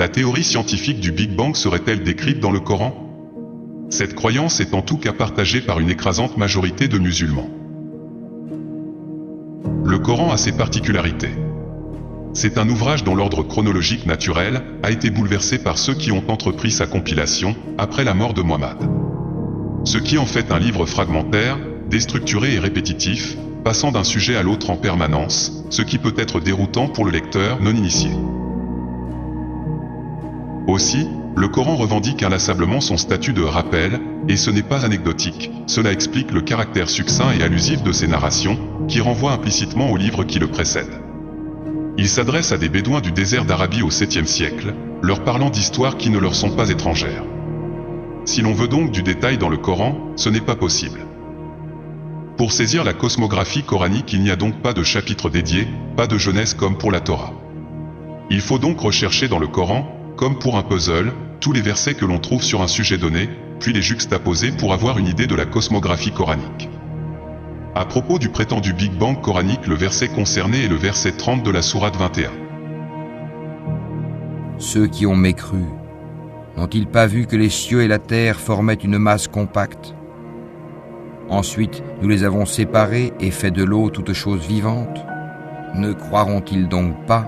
La théorie scientifique du Big Bang serait-elle décrite dans le Coran? Cette croyance est en tout cas partagée par une écrasante majorité de musulmans. Le Coran a ses particularités. C'est un ouvrage dont l'ordre chronologique naturel a été bouleversé par ceux qui ont entrepris sa compilation après la mort de Muhammad. Ce qui en fait un livre fragmentaire, déstructuré et répétitif, passant d'un sujet à l'autre en permanence, ce qui peut être déroutant pour le lecteur non initié. Aussi, le Coran revendique inlassablement son statut de rappel, et ce n'est pas anecdotique, cela explique le caractère succinct et allusif de ses narrations, qui renvoient implicitement au livre qui le précède. Il s'adresse à des bédouins du désert d'Arabie au 7e siècle, leur parlant d'histoires qui ne leur sont pas étrangères. Si l'on veut donc du détail dans le Coran, ce n'est pas possible. Pour saisir la cosmographie coranique, il n'y a donc pas de chapitre dédié, pas de jeunesse comme pour la Torah. Il faut donc rechercher dans le Coran, comme pour un puzzle, tous les versets que l'on trouve sur un sujet donné, puis les juxtaposer pour avoir une idée de la cosmographie coranique. À propos du prétendu Big Bang coranique, le verset concerné est le verset 30 de la sourate 21. Ceux qui ont mécru, n'ont-ils pas vu que les cieux et la terre formaient une masse compacte? Ensuite, nous les avons séparés et fait de l'eau toute chose vivante. Ne croiront-ils donc pas?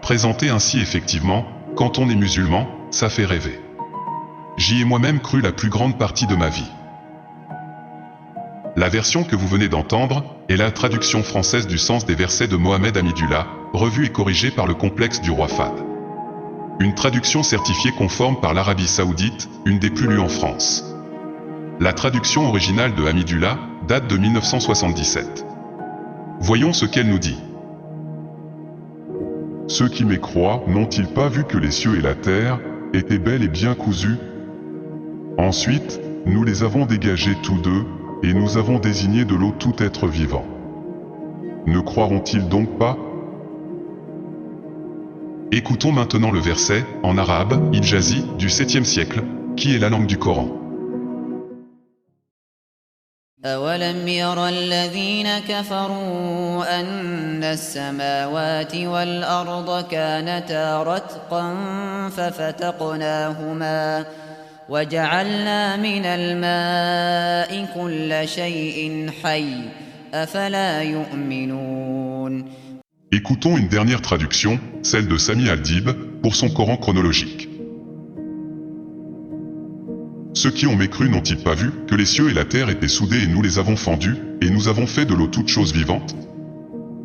Présenté ainsi effectivement, quand on est musulman, ça fait rêver. J'y ai moi-même cru la plus grande partie de ma vie. La version que vous venez d'entendre est la traduction française du sens des versets de Mohamed Hamidullah, revue et corrigée par le complexe du roi Fahd. Une traduction certifiée conforme par l'Arabie Saoudite, une des plus lues en France. La traduction originale de Hamidullah date de 1977. Voyons ce qu'elle nous dit. Ceux qui mécroient, n'ont-ils pas vu que les cieux et la terre étaient belles et bien cousus? Ensuite, nous les avons dégagés tous deux, et nous avons désigné de l'eau tout être vivant. Ne croiront-ils donc pas? Écoutons maintenant le verset, en arabe, Hijazi, du 7e siècle, qui est la langue du Coran. أولم ير الذين كفروا أن السماوات والأرض كانتا رتقا ففتقناهما وجعلنا من الماء كل شيء حي أفلا يؤمنون. Écoutons une dernière traduction, celle de Sami al-Dib, pour son Coran chronologique. Ceux qui ont mécru n'ont-ils pas vu que les cieux et la terre étaient soudés et nous les avons fendus, et nous avons fait de l'eau toute chose vivante?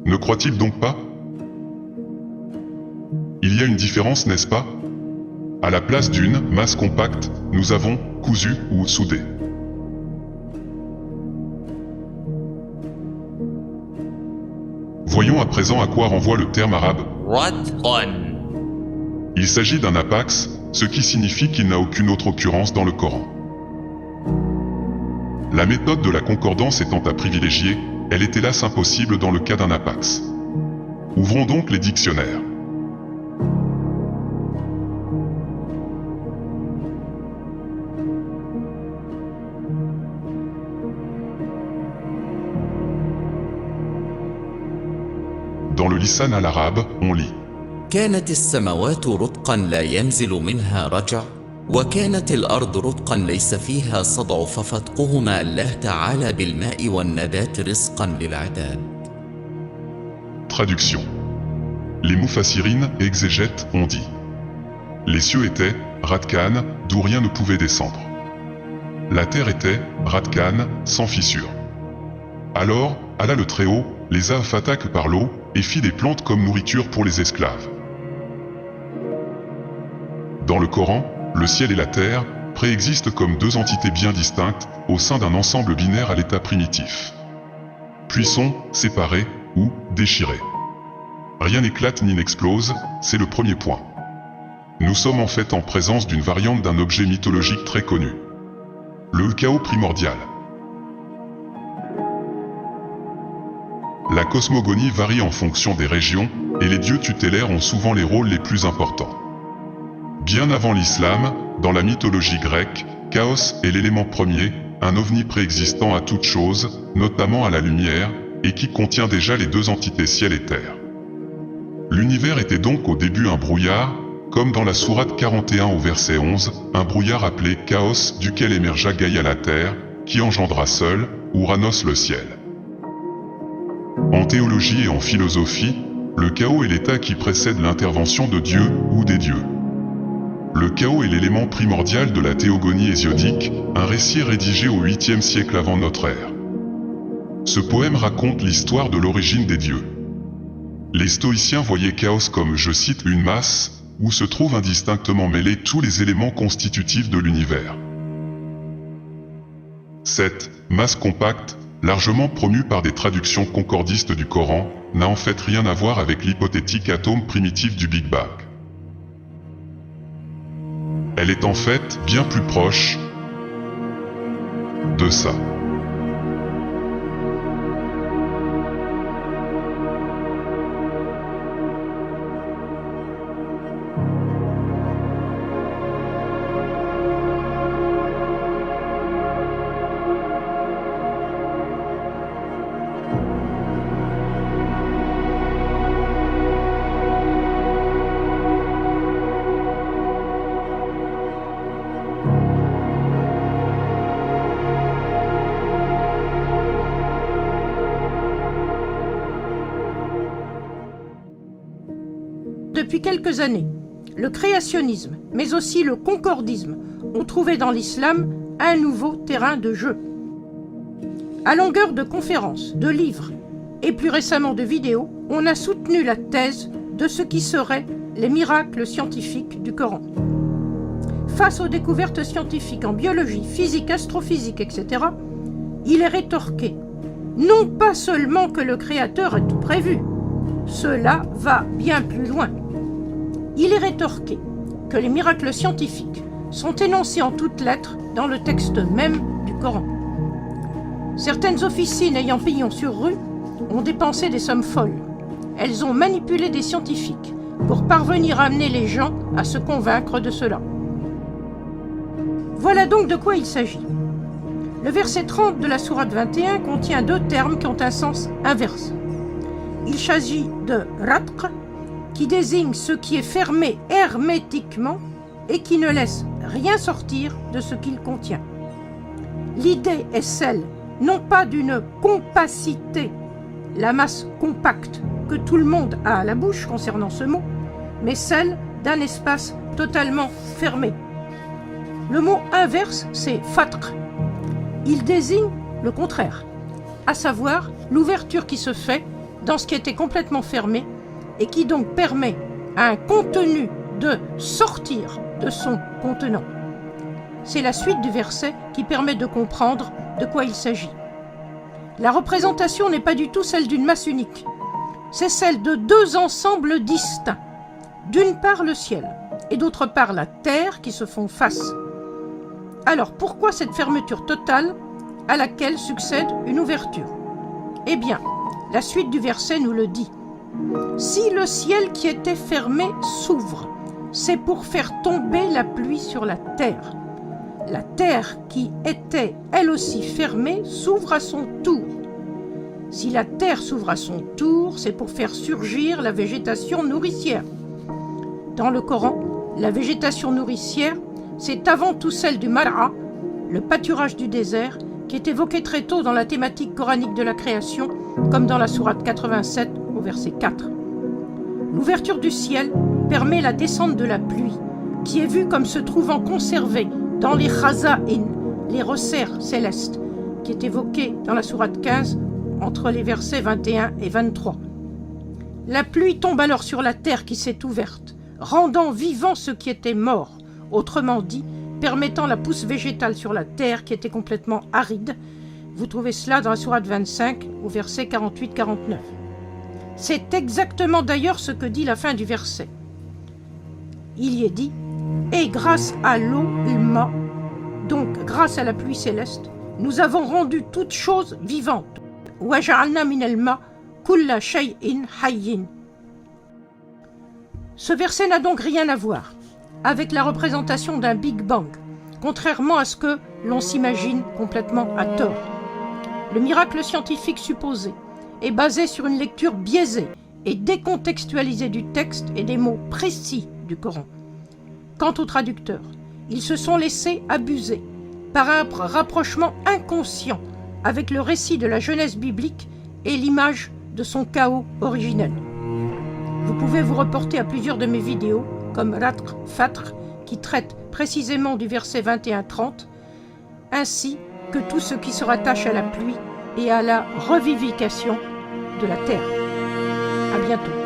Ne croient-ils donc pas? Il y a une différence, n'est-ce pas? À la place d'une masse compacte, nous avons cousu ou soudé. Voyons à présent à quoi renvoie le terme arabe. Il s'agit d'un apax, ce qui signifie qu'il n'a aucune autre occurrence dans le Coran. La méthode de la concordance étant à privilégier, elle est hélas impossible dans le cas d'un apax. Ouvrons donc les dictionnaires. Dans le lisan al-arabe, on lit كانت السماوات رتقا لا ينزل منها رجع وكانت الأرض رتقا ليس فيها صدع ففتقهما الله تعالى بالماء والنبات رزقا للعباد. Traduction. Les Mufassirines et exégètes ont dit. Les cieux étaient Radkan, d'où rien ne pouvait descendre. La terre était Radkan, sans fissure. Alors, Allah le Très-Haut les a affata que par l'eau, et fit des plantes comme nourriture pour les esclaves. Dans le Coran, le ciel et la terre préexistent comme deux entités bien distinctes au sein d'un ensemble binaire à l'état primitif. Puis sont séparés ou déchirés. Rien n'éclate ni n'explose, c'est le premier point. Nous sommes en fait en présence d'une variante d'un objet mythologique très connu. Le chaos primordial. La cosmogonie varie en fonction des régions, et les dieux tutélaires ont souvent les rôles les plus importants. Bien avant l'islam, dans la mythologie grecque, Chaos est l'élément premier, un ovni préexistant à toute chose, notamment à la lumière, et qui contient déjà les deux entités ciel et terre. L'univers était donc au début un brouillard, comme dans la sourate 41 au verset 11, un brouillard appelé Chaos duquel émergea Gaïa la terre, qui engendra seul Ouranos le ciel. En théologie et en philosophie, le chaos est l'état qui précède l'intervention de Dieu ou des dieux. Le chaos est l'élément primordial de la théogonie hésiodique, un récit rédigé au 8e siècle avant notre ère. Ce poème raconte l'histoire de l'origine des dieux. Les stoïciens voyaient chaos comme, je cite, une masse, où se trouvent indistinctement mêlés tous les éléments constitutifs de l'univers. Cette masse compacte, largement promue par des traductions concordistes du Coran, n'a en fait rien à voir avec l'hypothétique atome primitif du Big Bang. Elle est en fait bien plus proche de ça. Depuis quelques années, le créationnisme, mais aussi le concordisme, ont trouvé dans l'islam un nouveau terrain de jeu. À longueur de conférences, de livres et plus récemment de vidéos, on a soutenu la thèse de ce qui seraient les miracles scientifiques du Coran. Face aux découvertes scientifiques en biologie, physique, astrophysique, etc., il est rétorqué, non pas seulement que le Créateur a tout prévu, cela va bien plus loin. Il est rétorqué que les miracles scientifiques sont énoncés en toutes lettres dans le texte même du Coran. Certaines officines ayant pignon sur rue ont dépensé des sommes folles. Elles ont manipulé des scientifiques pour parvenir à amener les gens à se convaincre de cela. Voilà donc de quoi il s'agit. Le verset 30 de la sourate 21 contient deux termes qui ont un sens inverse. Il s'agit de ratq, qui désigne ce qui est fermé hermétiquement et qui ne laisse rien sortir de ce qu'il contient. L'idée est celle, non pas d'une compacité, la masse compacte que tout le monde a à la bouche concernant ce mot, mais celle d'un espace totalement fermé. Le mot inverse, c'est fatr. Il désigne le contraire, à savoir l'ouverture qui se fait dans ce qui était complètement fermé et qui donc permet à un contenu de sortir de son contenant. C'est la suite du verset qui permet de comprendre de quoi il s'agit. La représentation n'est pas du tout celle d'une masse unique, c'est celle de deux ensembles distincts. D'une part le ciel et d'autre part la terre qui se font face. Alors pourquoi cette fermeture totale à laquelle succède une ouverture? Eh bien, la suite du verset nous le dit. Si le ciel qui était fermé s'ouvre, c'est pour faire tomber la pluie sur la terre. La terre qui était elle aussi fermée s'ouvre à son tour. Si la terre s'ouvre à son tour, c'est pour faire surgir la végétation nourricière. Dans le Coran, la végétation nourricière, c'est avant tout celle du mar'a, le pâturage du désert, qui est évoqué très tôt dans la thématique coranique de la création, comme dans la sourate 87 au verset 4. L'ouverture du ciel permet la descente de la pluie, qui est vue comme se trouvant conservée dans les khaza'in, les resserres célestes, qui est évoqué dans la sourate 15 entre les versets 21 et 23. La pluie tombe alors sur la terre qui s'est ouverte, rendant vivant ce qui était mort, autrement dit, permettant la pousse végétale sur la terre qui était complètement aride. Vous trouvez cela dans la sourate 25 au verset 48-49. C'est exactement d'ailleurs ce que dit la fin du verset. Il y est dit « Et grâce à l'eau, ilma, donc grâce à la pluie céleste, nous avons rendu toute chose vivante. وَجَعَلْنَا مِنَ الْمَاءِ كُلَّ شَيْءٍ حَيٍّ » Ce verset n'a donc rien à voir avec la représentation d'un Big Bang, contrairement à ce que l'on s'imagine complètement à tort. Le miracle scientifique supposé est basé sur une lecture biaisée et décontextualisé du texte et des mots précis du Coran. Quant aux traducteurs, ils se sont laissés abuser par un rapprochement inconscient avec le récit de la jeunesse biblique et l'image de son chaos originel. Vous pouvez vous reporter à plusieurs de mes vidéos, comme Ratq Fatr, qui traite précisément du verset 21-30, ainsi que tout ce qui se rattache à la pluie et à la revivification de la terre. À bientôt.